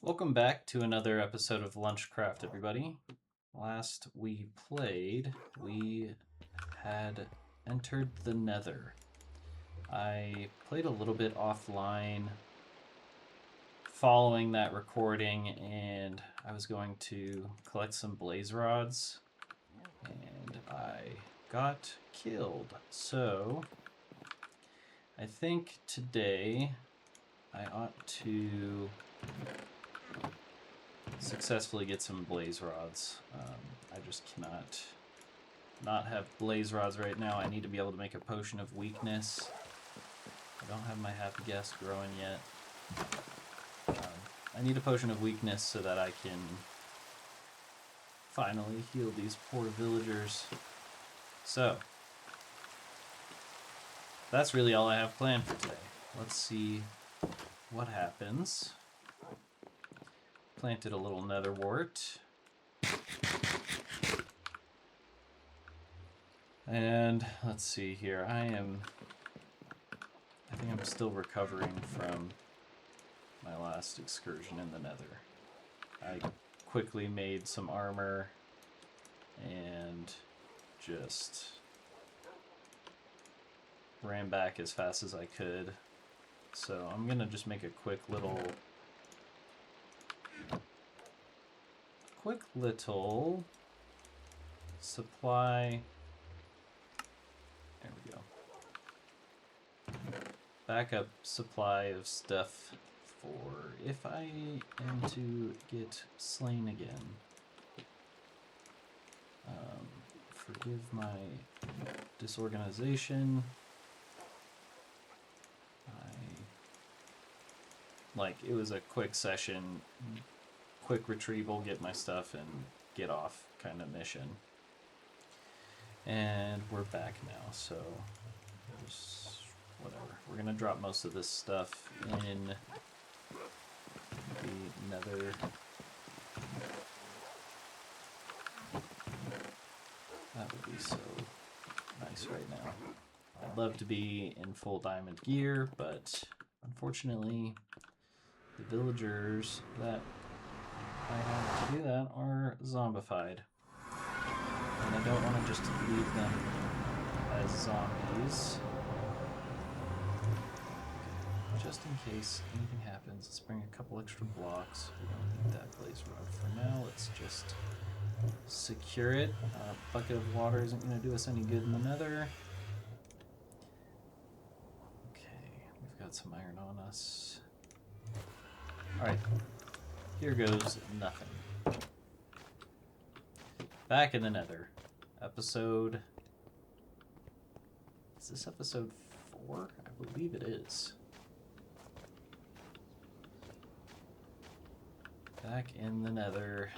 Welcome back to another episode of Lunchcraft, everybody. Last we played, we had entered the Nether. I played a little bit offline following that recording, and I was going to collect some blaze rods, and I got killed. So, I think today I ought to successfully get some blaze rods. I just cannot not have blaze rods right now. I need to be able to make a potion of weakness. I don't have my happy guess growing yet. I need a potion of weakness so that I can finally heal these poor villagers. So, that's really all I have planned for today. Let's see what happens. Planted a little nether wart. And let's see here. I think I'm still recovering from my last excursion in the nether. I quickly made some armor and just ran back as fast as I could. So I'm gonna just make a quick little supply. There we go. Backup supply of stuff for if I am to get slain again. Forgive my disorganization. It was a quick session, quick retrieval, get my stuff, and get off kind of mission. And we're back now, so just whatever. We're gonna drop most of this stuff in the nether. That would be so nice right now. I'd love to be in full diamond gear, but unfortunately the villagers that I have to do that are zombified. And I don't want to just leave them as zombies. Just in case anything happens, let's bring a couple extra blocks. We don't need that blaze rod for now. Let's just secure it. A bucket of water isn't going to do us any good in the nether. Okay, we've got some iron on us. Alright, here goes nothing. Back in the nether. Episode... Is this episode 4? I believe it is. Back in the nether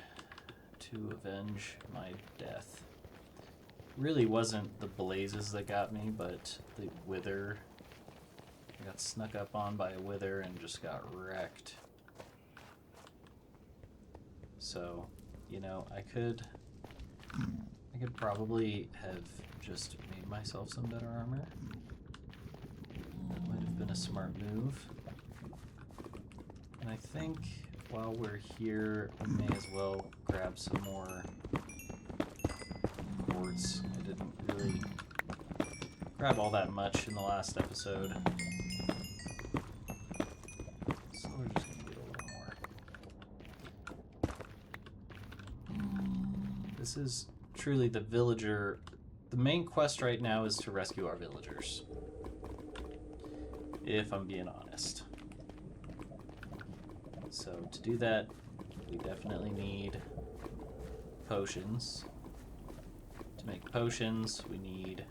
to avenge my death. Really wasn't the blazes that got me, but the wither. I got snuck up on by a wither and just got wrecked. So, you know, I could probably have just made myself some better armor. That might have been a smart move. And I think while we're here, we may as well grab some more quartz. I didn't really grab all that much in the last episode. So we're just going to get a little more. This is truly the villager. The main quest right now is to rescue our villagers. If I'm being honest. So to do that, we definitely need potions. To make potions, we need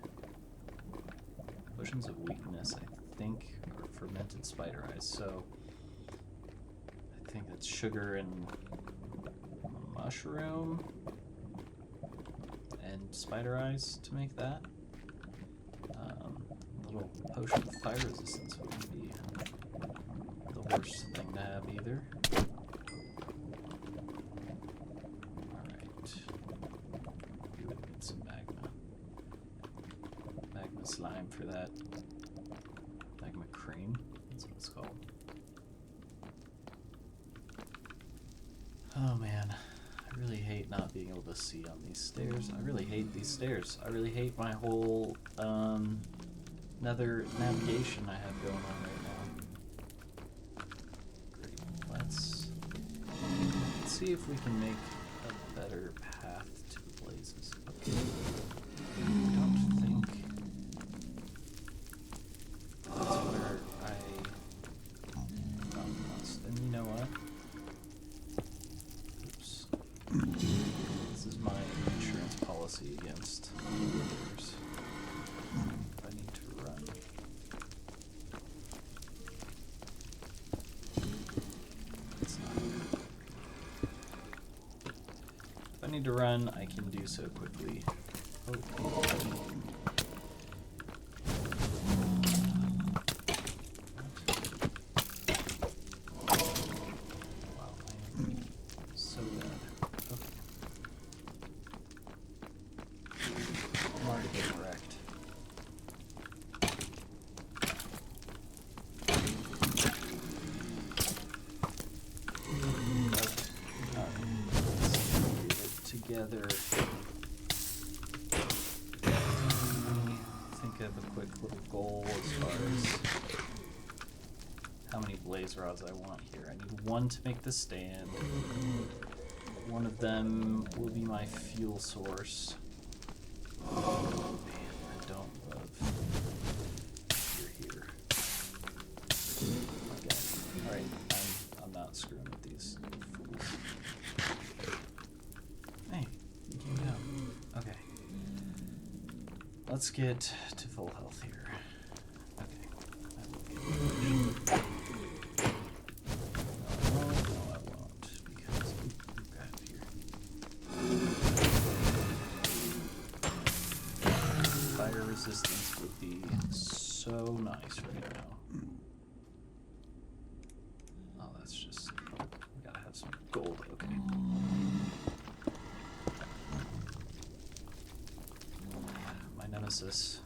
potions of weakness, I think, or fermented spider eyes. So I think that's sugar and mushroom and spider eyes to make that. A little potion of fire resistance wouldn't be the worst thing to have either. Alright. We would need some magma. Magma slime for that. Magma cream, that's what it's called. Oh man, I really hate not being able to see on these stairs. I really hate these stairs. I really hate my whole nether navigation I have going on right now. Great. Let's see if we can make a better path to the blazes. Okay. I don't think that's where I must. And you know what? Oops. This is my insurance policy against villagers. If I need to run. It's not good. If I need to run, I can do so quickly. Oh. Together. Think of a quick little goal as far as how many blaze rods I want here. I need one to make the stand. One of them will be my fuel source. Oh man, I don't love you're here. Okay. Alright, I'm not screwing with these fools. Hey, you can go. Okay. Let's get to full health here. Okay. I will get no, I won't, because we've got here. Fire resistance would be so nice right now. Oh, that's just... we gotta have some gold. Okay. My nemesis.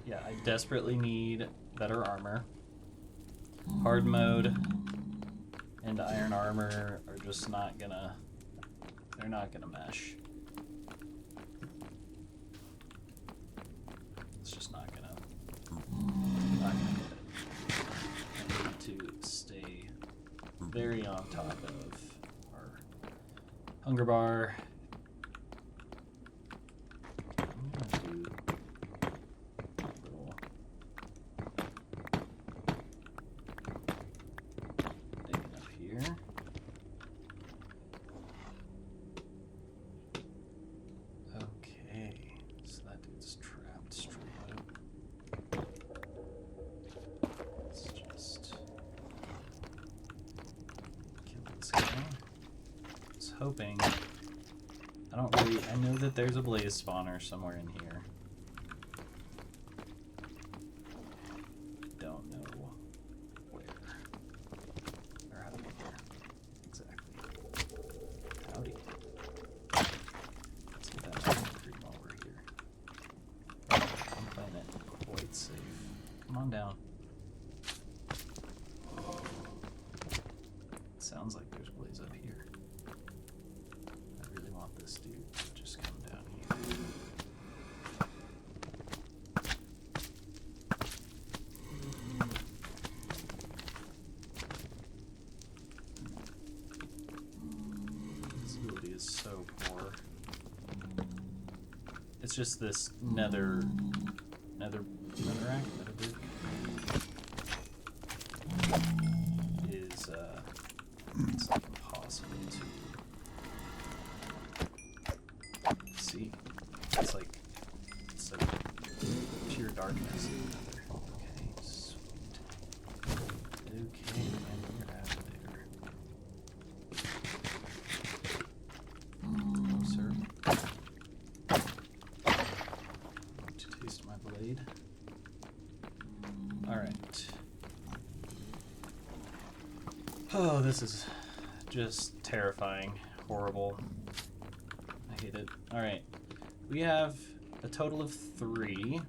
Yeah, I desperately need better armor. Hard mode and iron armor are just not gonna... they're not gonna mesh. It's just not gonna get it. I need to stay very on top of our hunger bar. I'm gonna do a little digging up here. Okay, so that dude's trapped straight up. Let's just kill this guy. I was hoping. I know that there's a blaze spawner somewhere in here. Don't know where. Or how to get there. Exactly. Howdy. Let's get that concrete while we're here. I'm playing it quite safe. Come on down. It sounds like there's blaze up here. I really want this dude to just come down here. Visibility is so poor. It's just this netherrack, is it's like impossible to see. It's like sheer darkness. Okay, sweet. Okay, and you're out of there. Oh, sir. To taste my blade. Alright. Oh, this is just terrifying. Horrible. I hate it. Alright. We have a total of 3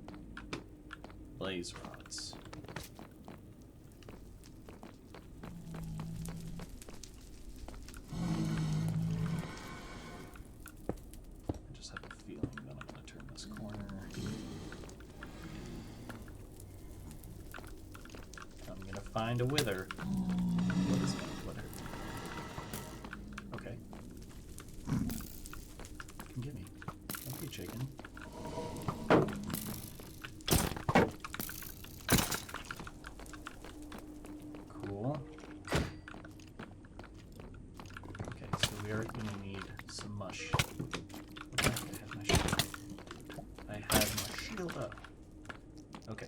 blaze rods. find a wither. What is it? What are... Okay. You can give me. Don't be chicken. Cool. Okay, so we are going to need some mush. I have my shield. I have my shield up. Okay.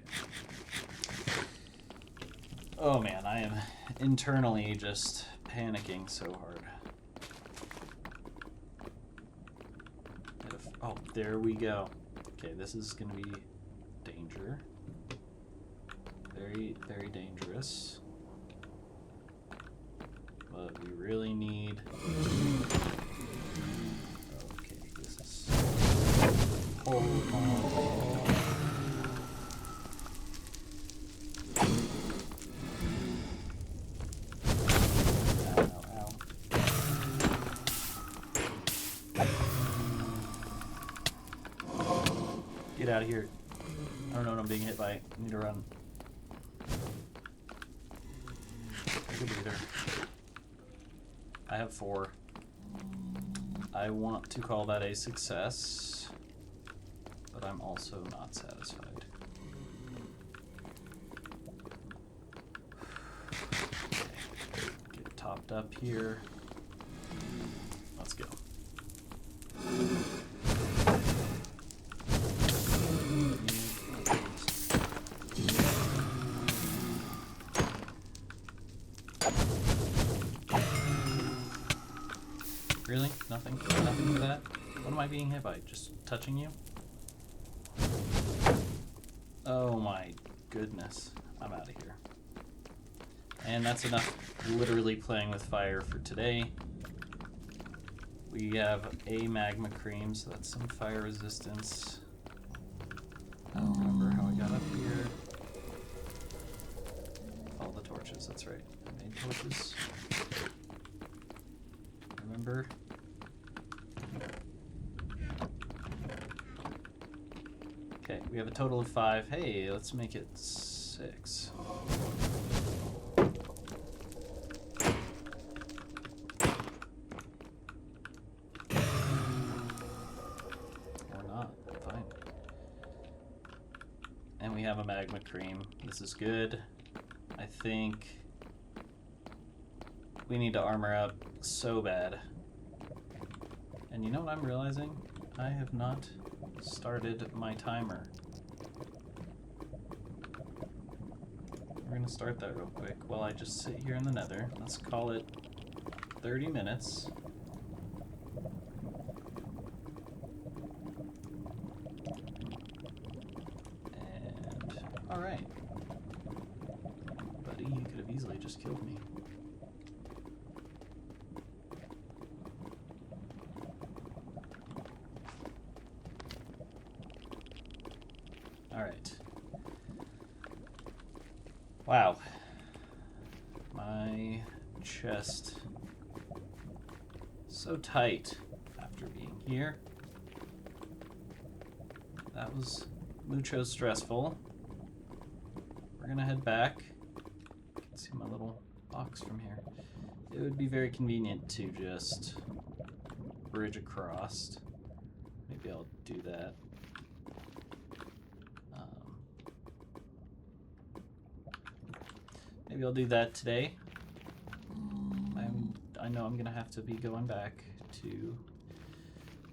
Oh man, I am internally just panicking so hard. Oh, there we go. Okay, this is gonna be danger. Very, very dangerous. But we really need... Okay, this is... Hold on. Get out of here. I don't know what I'm being hit by. I need to run. Take a breather. I have 4. I want to call that a success, but I'm also not satisfied. Get topped up here. Let's go. Really? Nothing? Nothing for that? What am I being hit by? Just touching you? Oh my goodness. I'm out of here. And that's enough literally playing with fire for today. We have a magma cream, so that's some fire resistance. I don't remember how I got up here. Follow the torches, that's right. I made torches. Remember? Okay, we have a total of 5. Hey, let's make it 6. Or not, fine. And we have a magma cream. This is good. I think we need to armor up so bad. And you know what I'm realizing? I have not started my timer. We're gonna start that real quick while I just sit here in the nether. Let's call it 30 minutes. And alright. Buddy, you could have easily just killed me. Alright. Wow. My chest so tight after being here. That was mucho stressful. We're gonna head back. You can see my little box from here. It would be very convenient to just bridge across. Maybe I'll do that. Maybe I'll do that today. I know I'm gonna have to be going back to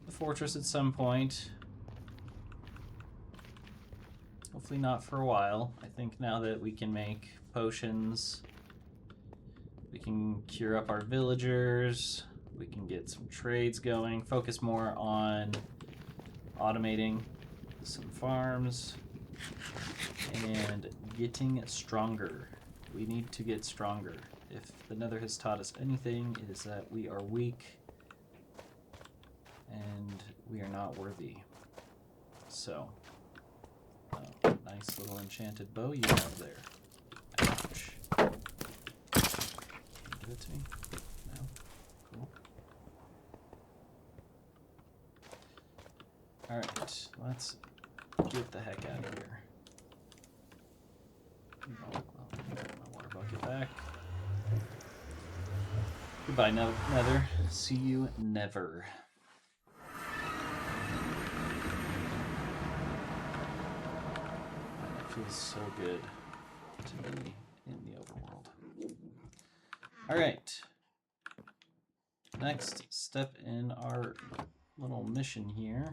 the fortress at some point. Hopefully not for a while. I think now that we can make potions, we can cure up our villagers, we can get some trades going, focus more on automating some farms, and getting stronger. We need to get stronger. If the Nether has taught us anything, it is that we are weak and we are not worthy. So, nice little enchanted bow you have there. Ouch. Can you give it to me? No? Cool. Alright, let's get the heck out of here. Oh, well, my water bucket. Goodbye, Nether. See you never. It feels so good to be in the overworld. Alright. Next step in our little mission here.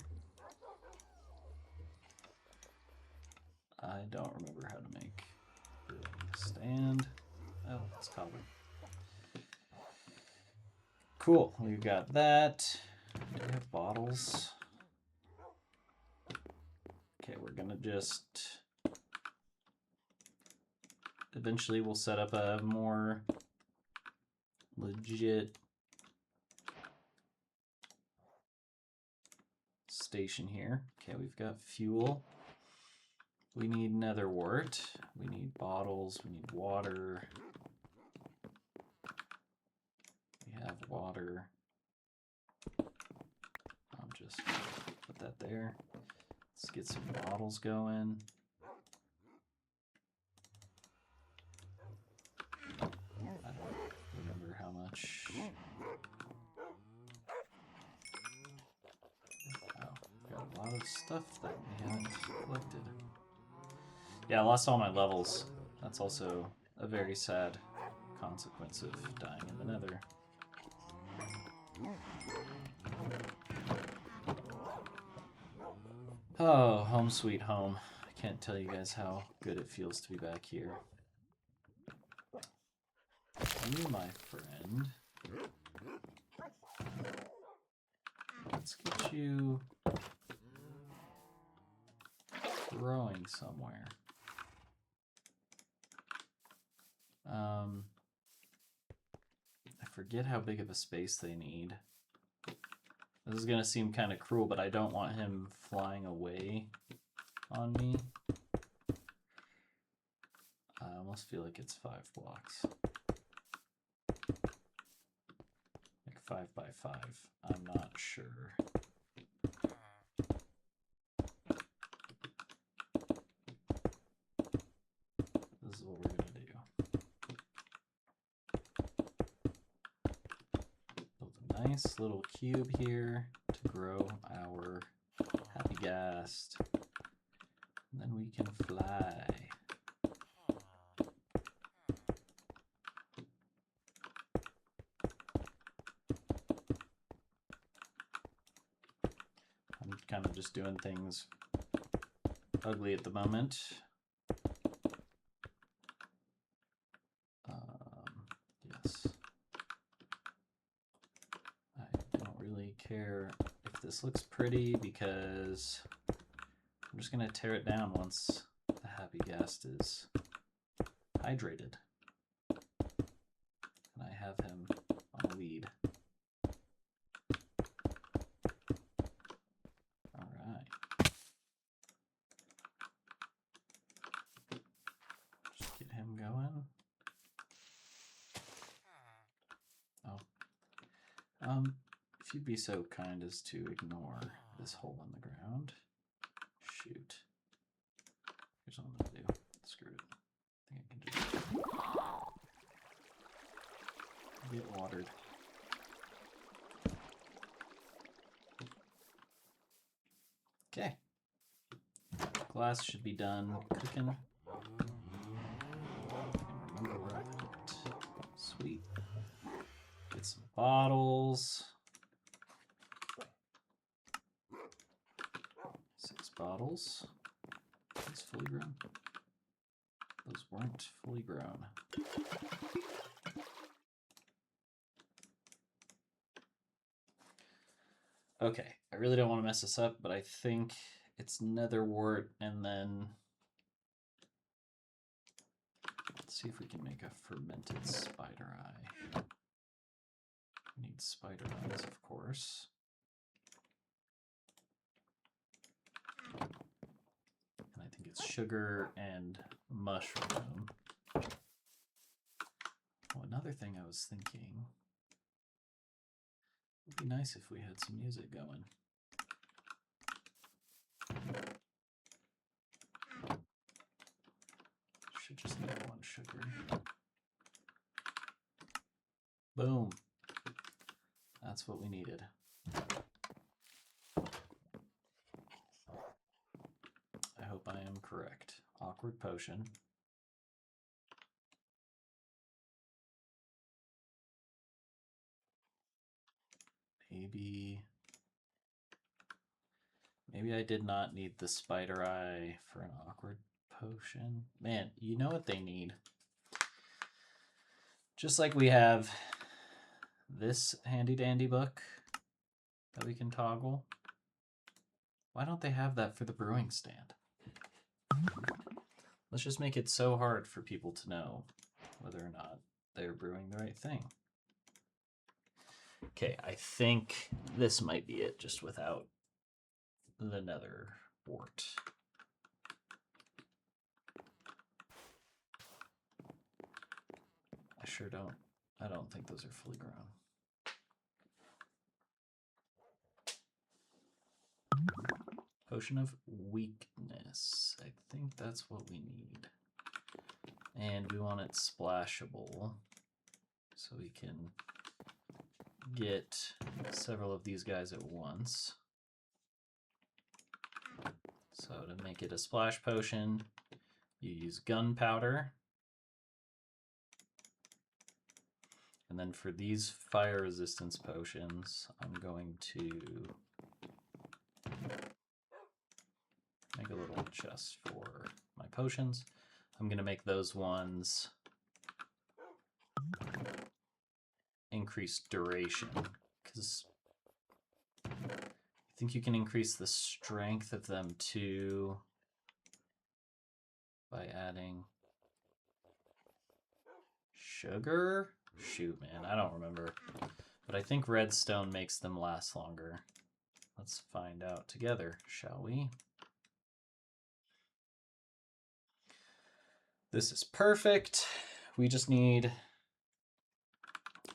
I don't remember how to make the stand. Oh, it's cobble. Cool, we've got that. Do we have bottles? Okay, we're gonna just... Eventually we'll set up a more legit station here. Okay, we've got fuel. We need nether wart. We need bottles. We need water. We have water. I'll just put that there. Let's get some bottles going. I don't remember how much. Oh, got a lot of stuff that we haven't collected. Yeah, I lost all my levels. That's also a very sad consequence of dying in the nether. Oh, home sweet home. I can't tell you guys how good it feels to be back here. You, my friend. Let's get you growing somewhere. I forget how big of a space they need. This is going to seem kind of cruel, but I don't want him flying away on me. I almost feel like it's 5 blocks. Like 5 by 5. I'm not sure. This is what we're going to do. Build a nice little cube here to grow our happy ghast. And then we can fly. I'm kind of just doing things ugly at the moment. Yes. I don't really care if this looks pretty because I'm just going to tear it down once the happy ghast is hydrated. And I have him on a lead. Alright. Just get him going. Oh. If you'd be so kind as to ignore this hole in the ground. Shoot. Here's what I'm gonna do. Screw it. I think I can just get watered. Okay. Glass should be done cooking. Remember where I put it. Sweet. Get some bottles. 6 bottles. It's fully grown. Those weren't fully grown. Okay, I really don't want to mess this up, but I think it's nether wart, and then let's see if we can make a fermented spider eye. We need spider eyes, of course. And I think it's sugar and mushroom. Oh, another thing I was thinking, it'd be nice if we had some music going. Should just need 1 sugar. Boom. That's what we needed. I hope I am correct. Awkward potion. Maybe I did not need the spider eye for an awkward potion. Man, you know what they need? Just like we have this handy dandy book that we can toggle. Why don't they have that for the brewing stand? Let's just make it so hard for people to know whether or not they're brewing the right thing. Okay, I think this might be it, just without the nether wart. I don't think those are fully grown. Potion of weakness. I think that's what we need. And we want it splashable so we can get several of these guys at once. So to make it a splash potion, you use gunpowder. And then for these fire resistance potions, I'm going to make a little chest for my potions. I'm going to make those ones increase duration, because I think you can increase the strength of them too by adding sugar? Shoot, man, I don't remember. But I think redstone makes them last longer. Let's find out together, shall we? This is perfect. We just need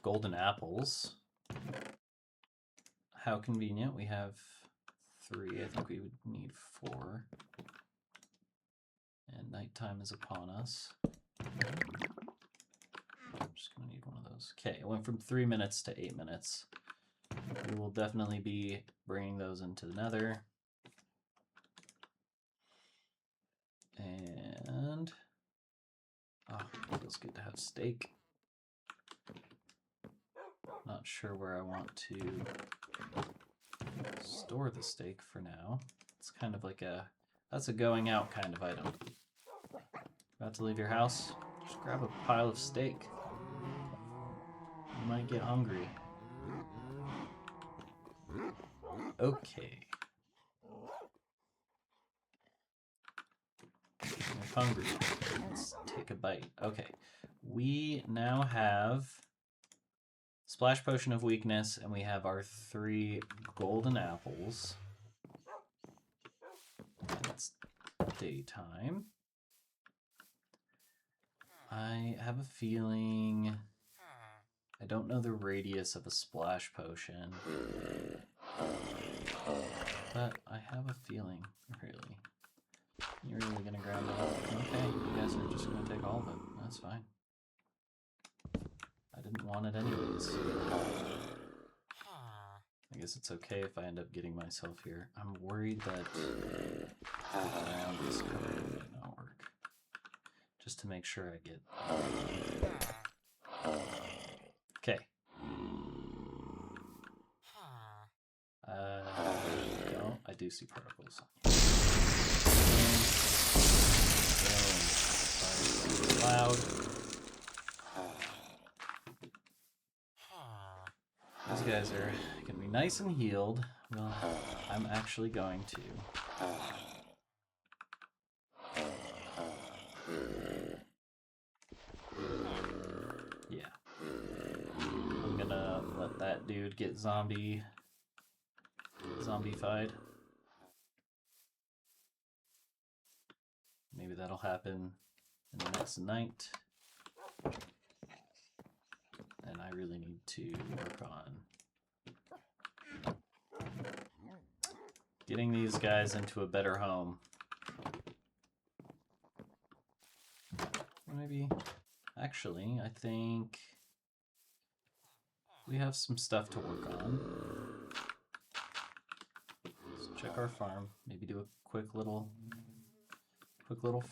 golden apples. How convenient. We have 3. I think we would need 4. And nighttime is upon us. I'm just going to need one of those. Okay, it went from 3 minutes to 8 minutes. We will definitely be bringing those into the nether. And it feels good to have steak. Not sure where I want to store the steak for now. It's kind of like that's a going out kind of item. About to leave your house? Just grab a pile of steak. You might get hungry. Okay. I'm hungry. Let's take a bite. Okay. We now have Splash Potion of Weakness, and we have our 3 golden apples. And it's daytime. I have a feeling... I don't know the radius of a Splash Potion. But I have a feeling, really. You're really gonna grab it all. Okay, you guys are just gonna take all of it. That's fine. I didn't want it anyways. I guess it's okay if I end up getting myself here. I'm worried that the ground is covered might not work. Just to make sure I get... Okay. No, I do see particles. Loud. These guys are gonna be nice and healed. Well, I'm actually going to. Yeah. I'm gonna let that dude get zombified. Maybe that'll happen in the next night. And I really need to work on getting these guys into a better home. Maybe, actually, I think we have some stuff to work on. Let's check our farm. Maybe do a quick little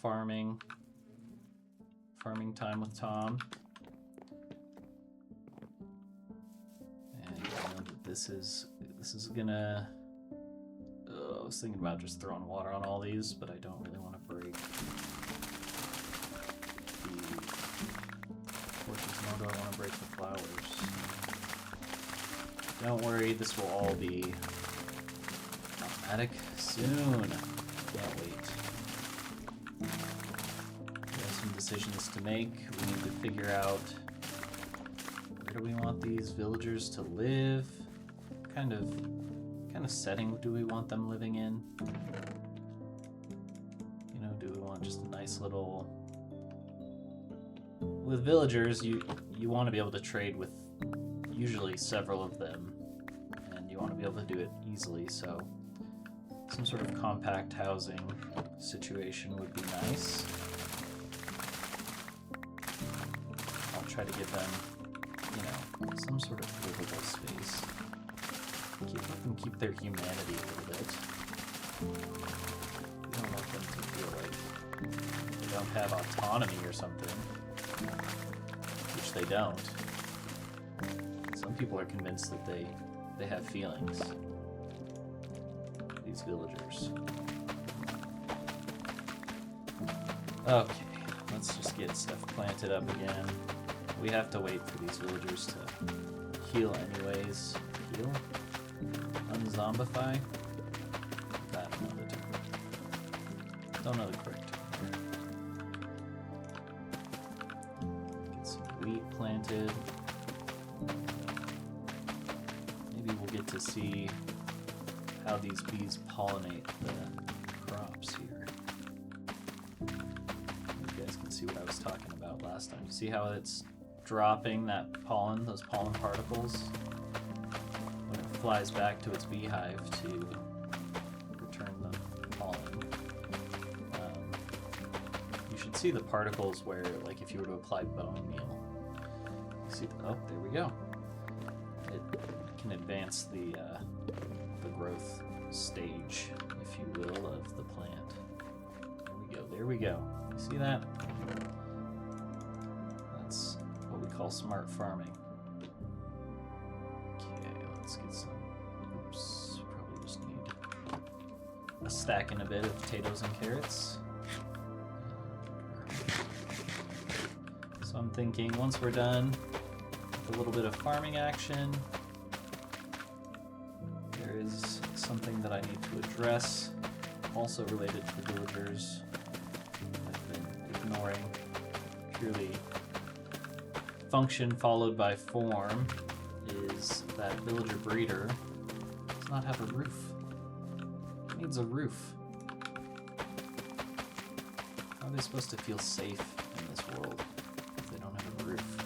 farming time with Tom. And I know that this is gonna. I was thinking about just throwing water on all these, but I don't really want to break the torches, nor do I want to break the flowers. Don't worry, this will all be automatic soon. Can't wait. We have some decisions to make. We need to figure out where do we want these villagers to live? What kind of setting do we want them living in? You know, do we want just a nice little... With villagers, you want to be able to trade with usually several of them, and you want to be able to do it easily, so some sort of compact housing situation would be nice. I'll try to give them, you know, some sort of livable space. Let them keep their humanity a little bit. We don't want them to feel like they don't have autonomy or something, which they don't. Some people are convinced that they have feelings, these villagers. Okay, let's just get stuff planted up again. We have to wait for these villagers to heal anyways. Heal? Unzombify? I don't know the term. Don't know the correct term. Get some wheat planted. Maybe we'll get to see how these bees pollinate the crops here. You guys can see what I was talking about last time. See how it's dropping that pollen, those pollen particles? When it flies back to its beehive to return the pollen. You should see the particles where, like, if you were to apply bone meal, you see, oh, there we go. It can advance the growth stage, if you will, of the plant. There we go. You see that? That's what we call smart farming. Let's get some, oops, probably just need a stack and a bit of potatoes and carrots. So I'm thinking once we're done with a little bit of farming action, there is something that I need to address, also related to the villagers. I've been ignoring. Purely function followed by form is that villager breeder does not have a roof. It needs a roof. How are they supposed to feel safe in this world if they don't have a roof?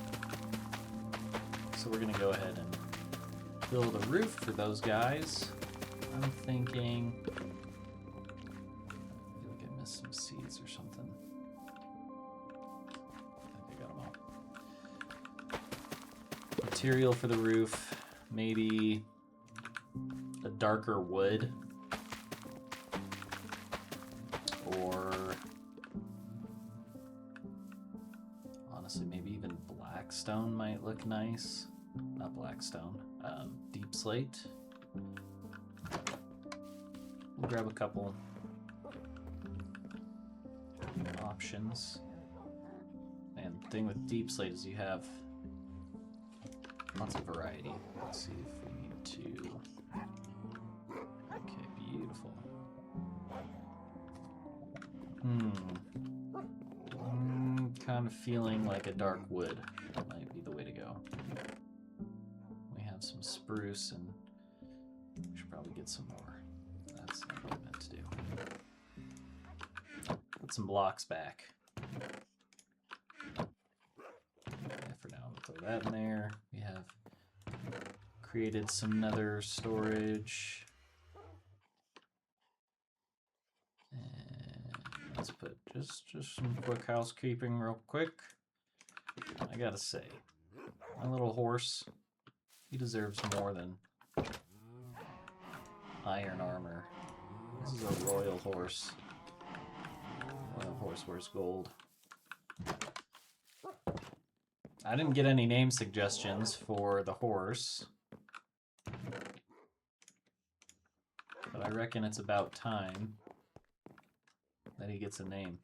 So we're gonna go ahead and build a roof for those guys. I'm thinking, I feel like I missed some seeds or something. I think I got them all. Material for the roof, maybe a darker wood, or honestly maybe even black stone might look nice. Not black stone, deep slate. We'll grab a couple options. And the thing with deep slate is you have lots of variety. Let's see if we need to... Okay, beautiful. I'm kind of feeling like a dark wood might be the way to go. We have some spruce and we should probably get some more. That's not what I meant to do. Put some blocks back. For now, we'll throw that in there. We have created some nether storage. And let's put just some quick housekeeping real quick. I gotta say, my little horse He deserves more than iron armor. This is a royal horse. Royal horse wears gold. I didn't get any name suggestions for the horse, but I reckon it's about time that he gets a name.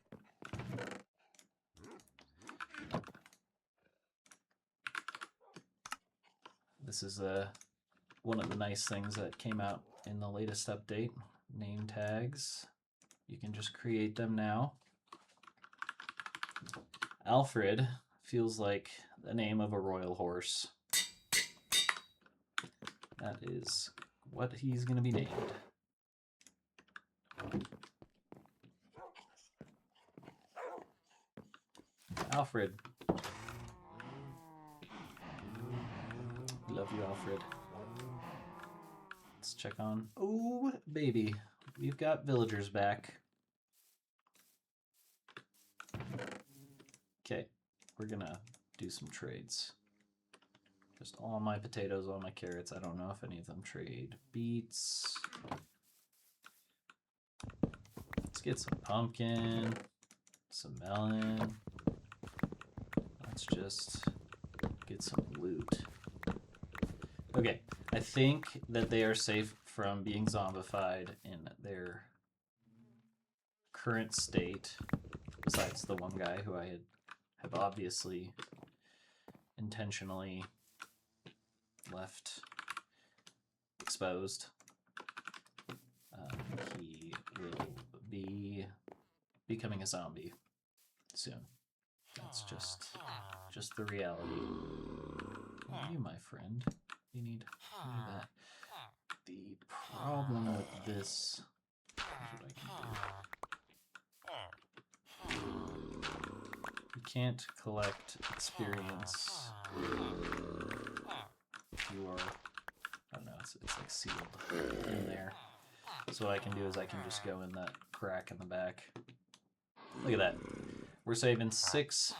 This is one of the nice things that came out in the latest update. Name tags. You can just create them now. Alfred feels like the name of a royal horse. That is what he's going to be named. Alfred. Love you, Alfred. Let's check on... Oh, baby. We've got villagers back. Okay, we're going to do some trades. Just all my potatoes, all my carrots. I don't know if any of them trade. Beets. Let's get some pumpkin, some melon. Let's just get some loot. Okay, I think that they are safe from being zombified in their current state, besides the one guy who I have obviously intentionally left exposed. He will be becoming a zombie soon. That's just the reality. You, my friend, you need that. The problem with this, here's what I can do. You can't collect experience if you are, I don't know, it's like sealed in there. So what I can do is I can just go in that crack in the back. Look at that. We're saving 6.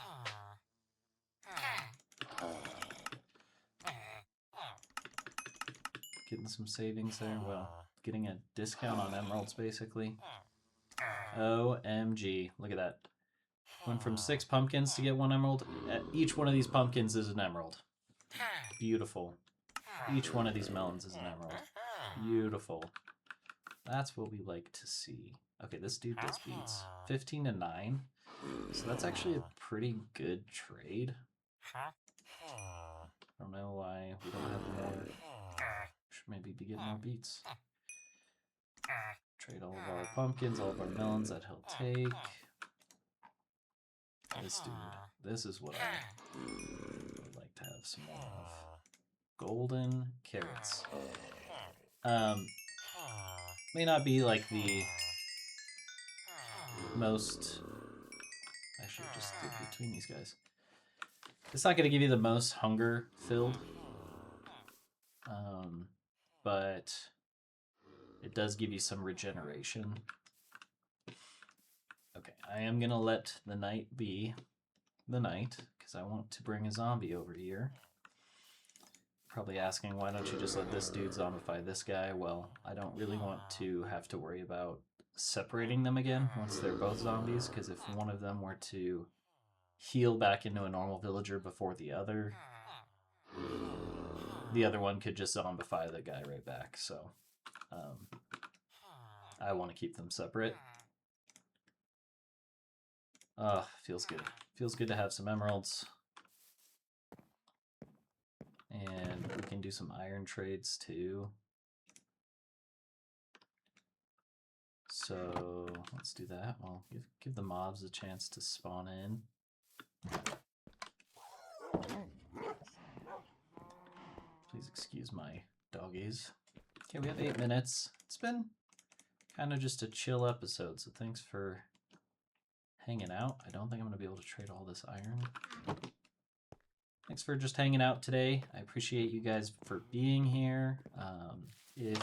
Getting some savings there. Well, getting a discount on emeralds, basically. OMG. Look at that. Went from 6 pumpkins to get 1 emerald. Each one of these pumpkins is an emerald. Beautiful. Each one of these melons is an emerald. Beautiful. That's what we like to see. Okay, this dude does beats. 15 to 9. So that's actually a pretty good trade. I don't know why we don't have more. Should maybe be getting more beets. Trade all of our pumpkins, all of our melons that he'll take. This dude. This is what I would like to have some more of. Golden carrots. May not be like the most... I should just do between these guys. It's not going to give you the most hunger filled. But it does give you some regeneration. Okay, I am going to let the night be the night, because I want to bring a zombie over here. Probably asking, why don't you just let this dude zombify this guy? Well, I don't really want to have to worry about separating them again once they're both zombies, because if one of them were to heal back into a normal villager before the other one could just zombify the guy right back. So I want to keep them separate. Feels good. Feels good to have some emeralds. And we can do some iron trades too. So let's do that. Well, give the mobs a chance to spawn in. Please excuse my doggies. Okay, we have 8 minutes. It's been kind of just a chill episode, so thanks for hanging out. I don't think I'm going to be able to trade all this iron. Thanks for just hanging out today. I appreciate you guys for being here. If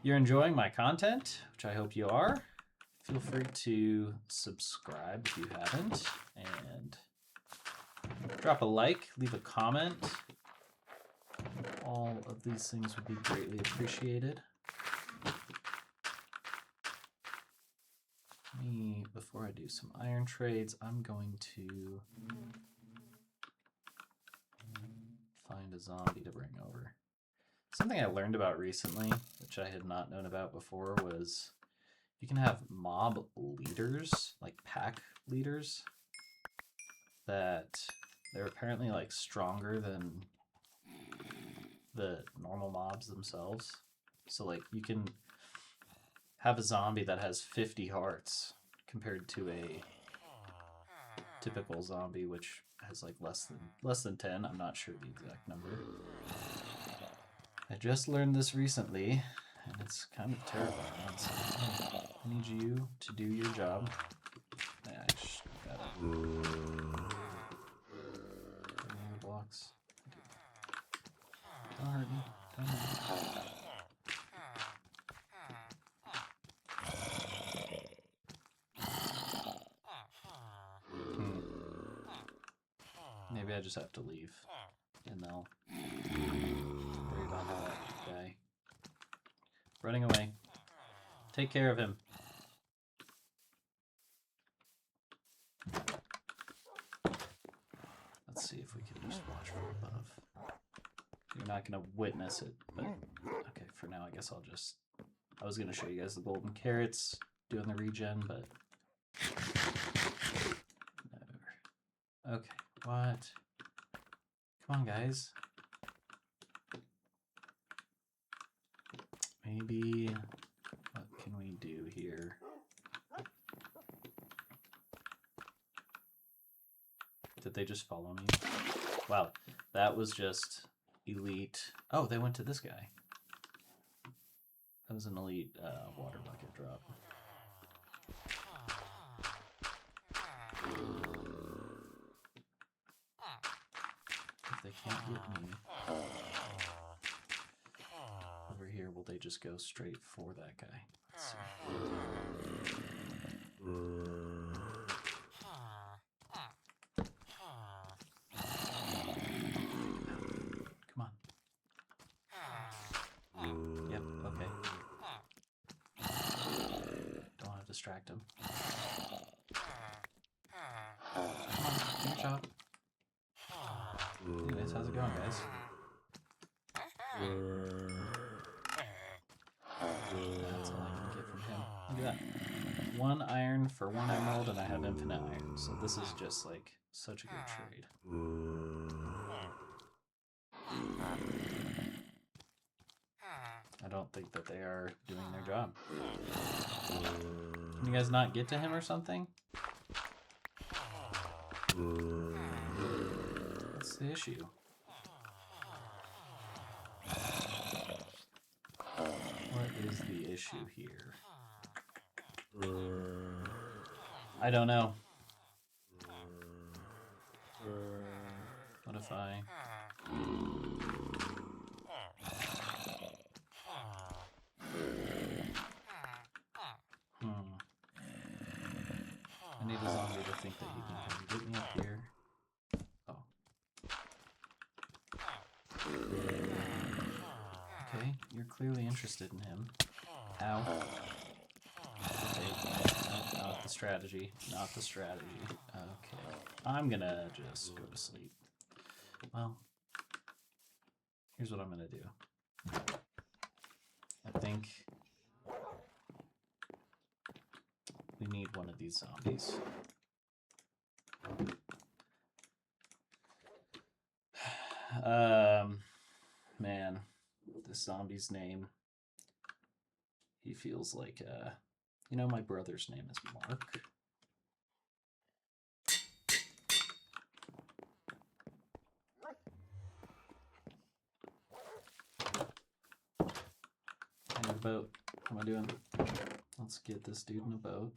you're enjoying my content, which I hope you are, feel free to subscribe if you haven't, and drop a like, leave a comment. All of these things would be greatly appreciated. Before I do some iron trades, I'm going to find a zombie to bring over. Something I learned about recently, which I had not known about before, was you can have mob leaders, like pack leaders, that they're apparently like stronger than the normal mobs themselves. So like you can have a zombie that has 50 hearts compared to a typical zombie which has like less than 10. I'm not sure the exact number. I just learned this recently and it's kind of terrifying. So, I need you to do your job. I just gotta bring the blocks. Don't hurt me. Don't hurt me. Maybe I just have to leave, and they'll worry about that guy. Running away. Take care of him. Let's see if we can just watch from above. You're not going to witness it, but okay, for now I guess I'll just... I was going to show you guys the golden carrots doing the regen, but... No. Okay, what? Come on, guys. Maybe... What can we do here? Did they just follow me? Wow, that was just elite. Oh, they went to this guy. That was an elite water bucket drop. If they can't get me over here, will they just go straight for that guy? Let's see. Come on. Yep, okay. Don't want to distract him. Come on, good job. Anyways, how's it going, guys? That's all I can get from him. Look at that. 1 iron for 1 emerald, and I have infinite iron. So this is just like such a good trade. I don't think that they are doing their job. Can you guys not get to him or something? What's the issue? What is the issue here? I don't know. What if I... I need a zombie to think that he can come get me up here. Oh. Okay, you're clearly interested in him. Ow. Okay, not the strategy. Not the strategy. Okay. I'm gonna just go to sleep. Well, here's what I'm gonna do. I think we need one of these zombies. Man, this zombie's name, he feels like, you know, my brother's name is Mark. I need a boat. How am I doing? Let's get this dude in a boat.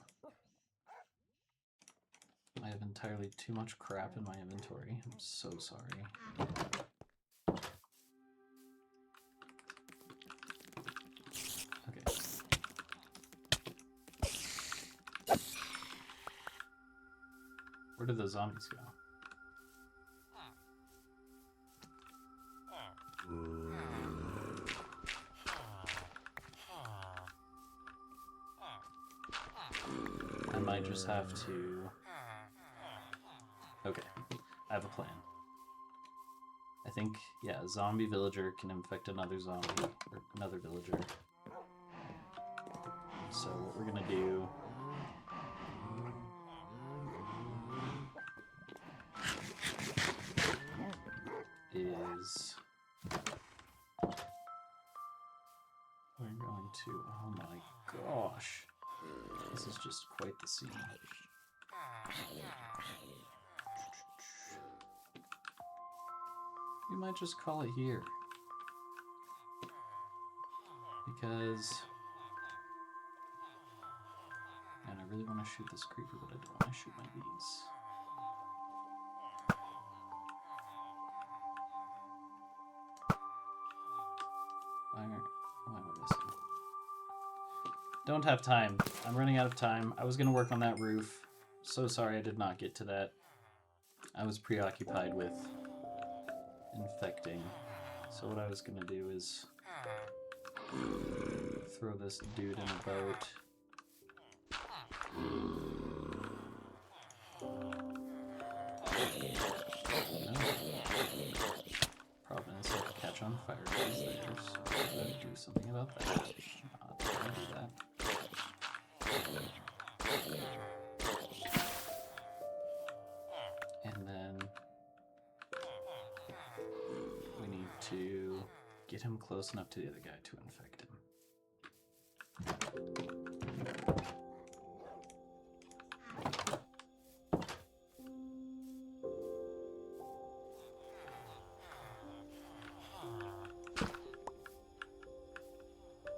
I have entirely too much crap in my inventory. I'm so sorry. Okay. Where did the zombies go? might just have to... Okay, I have a plan. I think, yeah, a zombie villager can infect another zombie, or another villager. So what we're gonna do... is... we're going to... Oh my gosh. This is just quite the scene. We might just call it here. Because... man, I really want to shoot this creeper, but I don't want to shoot my bees. Why am I missing? Don't have time. I'm running out of time. I was going to work on that roof. So sorry I did not get to that. I was preoccupied with infecting. So what I was going to do is throw this dude in a boat. No. Problem is I could catch on fire because there, so I gotta do something about that. Not gonna do that. And then we need to get him close enough to the other guy to infect him.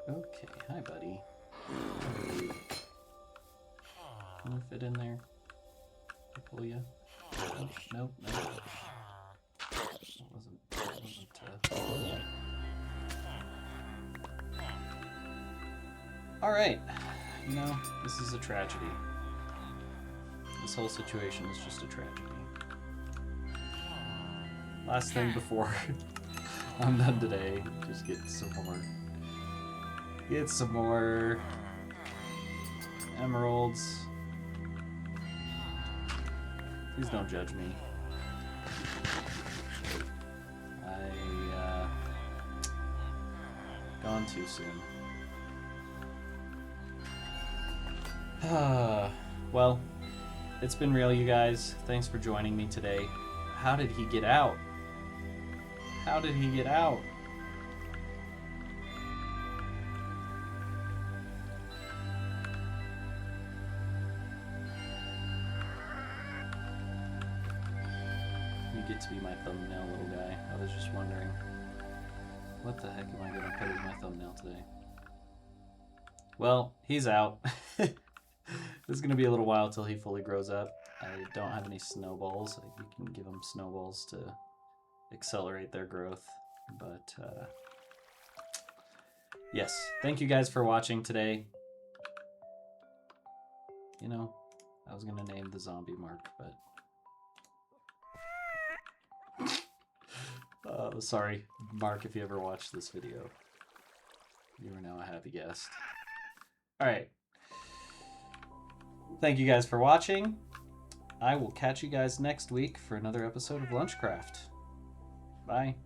Okay, hi buddy. Can you fit in there? I pull you? Oh, nope, nope. That wasn't Alright. You know, this is a tragedy. This whole situation is just a tragedy. Last thing before I'm done today, just get some more emeralds. Please don't judge me. Gone too soon. Well, it's been real, you guys. Thanks for joining me today. How did he get out? How did he get out? You get to be my thumbnail, little guy. I was just wondering, what the heck am I going to put as my thumbnail today? Well, he's out. It's going to be a little while till he fully grows up. I don't have any snowballs. You can give him snowballs to accelerate their growth. But, yes. Thank you guys for watching today. You know, I was going to name the zombie Mark, but... sorry, Mark, if you ever watched this video. You are now a happy guest. Alright. Thank you guys for watching. I will catch you guys next week for another episode of Lunchcraft. Bye.